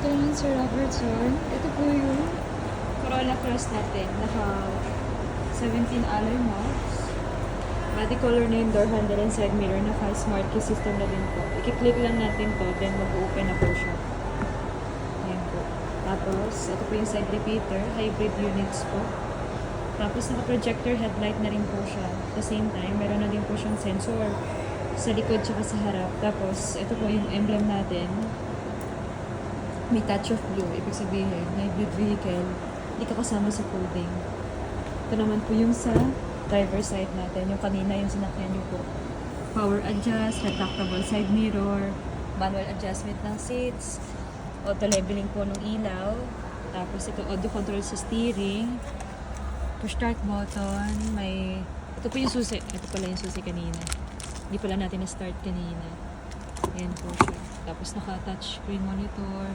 Ito yung Sir Robertson. Ito po yung Corolla Cross natin. Naka 17 alloy mods. Body color na yung door handle and side mirror. Naka smart key system na din po. I-click lang natin to, then mag-open na po siya. Ayan po. Tapos, ito po yung side repeater. Hybrid units po. Tapos, naka-projector headlight na rin po siya. At the same time, meron na din po siyang sensor sa likod tsaka sa harap. Tapos, ito po yung emblem natin. May touch of blue. Ibig sabihin, hybrid vehicle. Hindi ka kasama sa coding. Ito naman po yung sa driver side natin. Yung kanina yung sinakyan nyo po. Power adjust, retractable side mirror, manual adjustment ng seats, auto leveling po ng ilaw. Tapos ito, audio control sa steering. Push start button. May... Ito po yung susi. Ito pala yung susi kanina. Hindi pala natin na-start kanina. Ayan po siya. Tapos naka-touch screen monitor.